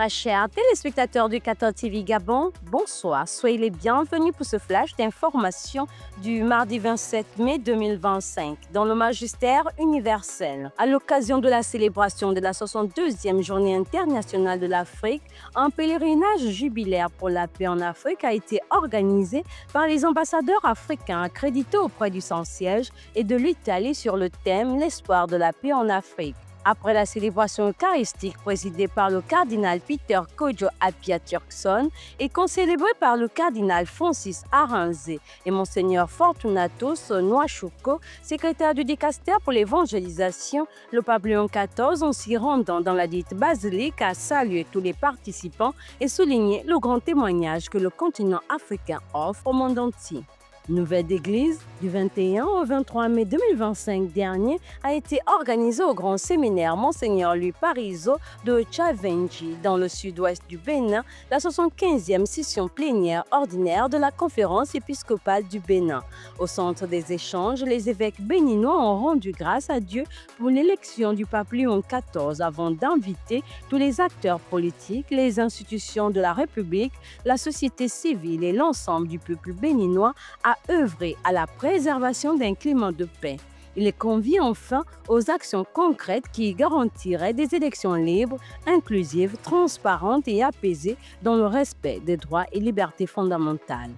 Très chers téléspectateurs du 14 TV Gabon, bonsoir. Soyez les bienvenus pour ce flash d'information du mardi 27 mai 2025 dans le magistère universel. À l'occasion de la célébration de la 62e journée internationale de l'Afrique, un pèlerinage jubilaire pour la paix en Afrique a été organisé par les ambassadeurs africains accrédités auprès du Saint-Siège et de l'Italie sur le thème « L'espoir de la paix en Afrique ». Après la célébration eucharistique présidée par le cardinal Peter Kojo Appiah Turkson et concélébrée par le cardinal Francis Aranzé et Monseigneur Fortunatus Nwachukwu, secrétaire du dicaster pour l'évangélisation, le pape Léon XIV, en s'y rendant dans la dite basilique, a salué tous les participants et souligné le grand témoignage que le continent africain offre au monde entier. Nouvelle d'église du 21 au 23 mai 2025 dernier a été organisée au grand séminaire Monseigneur Louis Parizeau de Tchavenji dans le sud-ouest du Bénin, la 75e session plénière ordinaire de la conférence épiscopale du Bénin. Au centre des échanges, les évêques béninois ont rendu grâce à Dieu pour l'élection du pape Léon XIV avant d'inviter tous les acteurs politiques, les institutions de la République, la société civile et l'ensemble du peuple béninois à œuvrer à la préservation d'un climat de paix. Il est convié enfin aux actions concrètes qui garantiraient des élections libres, inclusives, transparentes et apaisées dans le respect des droits et libertés fondamentales.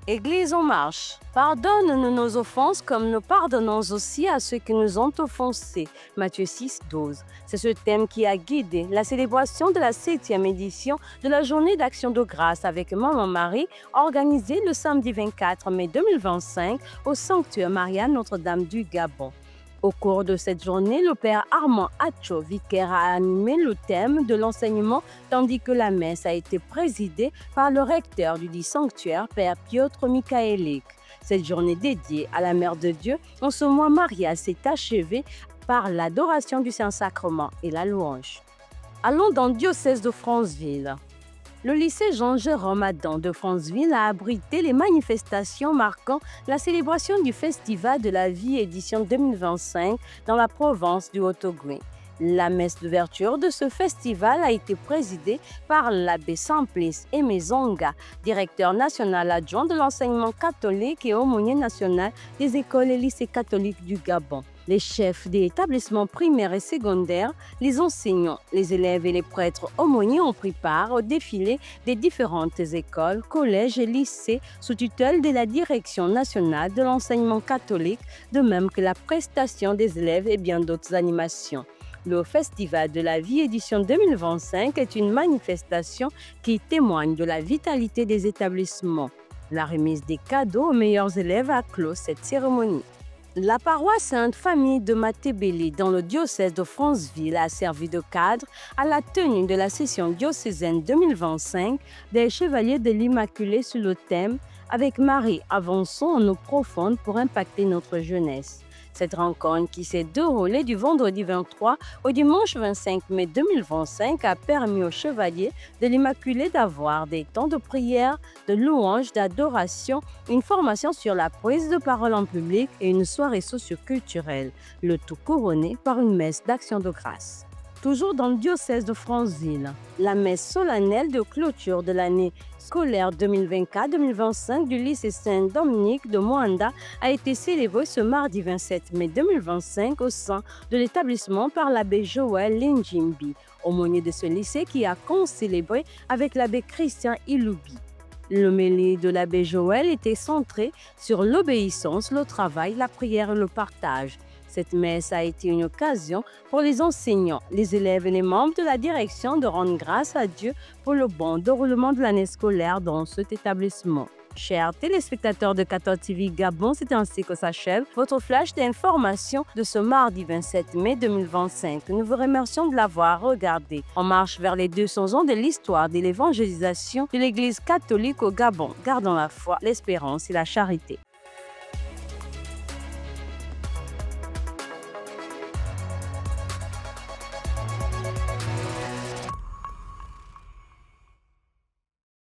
Église en marche. Pardonne-nous nos offenses comme nous pardonnons aussi à ceux qui nous ont offensés. Matthieu 6, 12. C'est ce thème qui a guidé la célébration de la 7e édition de la Journée d'action de grâce avec Maman Marie, organisée le samedi 24 mai 2025 au sanctuaire Maria Notre-Dame du Gabon. Au cours de cette journée, le père Armand Atcho, vicaire, a animé le thème de l'enseignement, tandis que la messe a été présidée par le recteur du dit sanctuaire, père Piotr Mikhaélik. Cette journée dédiée à la Mère de Dieu, en ce mois Maria, s'est achevée par l'adoration du Saint-Sacrement et la louange. Allons dans le diocèse de Franceville. Le lycée Jean-Jérôme Adam de Franceville a abrité les manifestations marquant la célébration du Festival de la Vie édition 2025 dans la province du Haut-Ogooué. La messe d'ouverture de ce festival a été présidée par l'abbé Simplice Emezonga, directeur national adjoint de l'enseignement catholique et aumônier national des écoles et lycées catholiques du Gabon. Les chefs des établissements primaires et secondaires, les enseignants, les élèves et les prêtres aumôniers ont pris part au défilé des différentes écoles, collèges et lycées sous tutelle de la Direction nationale de l'enseignement catholique, de même que la prestation des élèves et bien d'autres animations. Le Festival de la Vie édition 2025 est une manifestation qui témoigne de la vitalité des établissements. La remise des cadeaux aux meilleurs élèves a clos cette cérémonie. La paroisse Sainte-Famille de Matébélé dans le diocèse de Franceville a servi de cadre à la tenue de la session diocésaine 2025 des Chevaliers de l'Immaculée sur le thème « Avec Marie, avançons en eau profonde pour impacter notre jeunesse ». Cette rencontre qui s'est déroulée du vendredi 23 au dimanche 25 mai 2025 a permis aux chevaliers de l'Immaculée d'avoir des temps de prière, de louange, d'adoration, une formation sur la prise de parole en public et une soirée socio-culturelle, le tout couronné par une messe d'action de grâce. Toujours dans le diocèse de Franceville, la messe solennelle de clôture de l'année scolaire 2024-2025 du lycée Saint-Dominique de Moanda a été célébrée ce mardi 27 mai 2025 au sein de l'établissement par l'abbé Joël Linjimbi, aumônier de ce lycée qui a concélébré avec l'abbé Christian Iloubi. L'homélie de l'abbé Joël était centrée sur l'obéissance, le travail, la prière et le partage. Cette messe a été une occasion pour les enseignants, les élèves et les membres de la direction de rendre grâce à Dieu pour le bon déroulement de l'année scolaire dans cet établissement. Chers téléspectateurs de 14 TV Gabon, c'est ainsi que s'achève votre flash d'information de ce mardi 27 mai 2025. Nous vous remercions de l'avoir regardé. On marche vers les 200 ans de l'histoire de l'évangélisation de l'Église catholique au Gabon. Gardons la foi, l'espérance et la charité.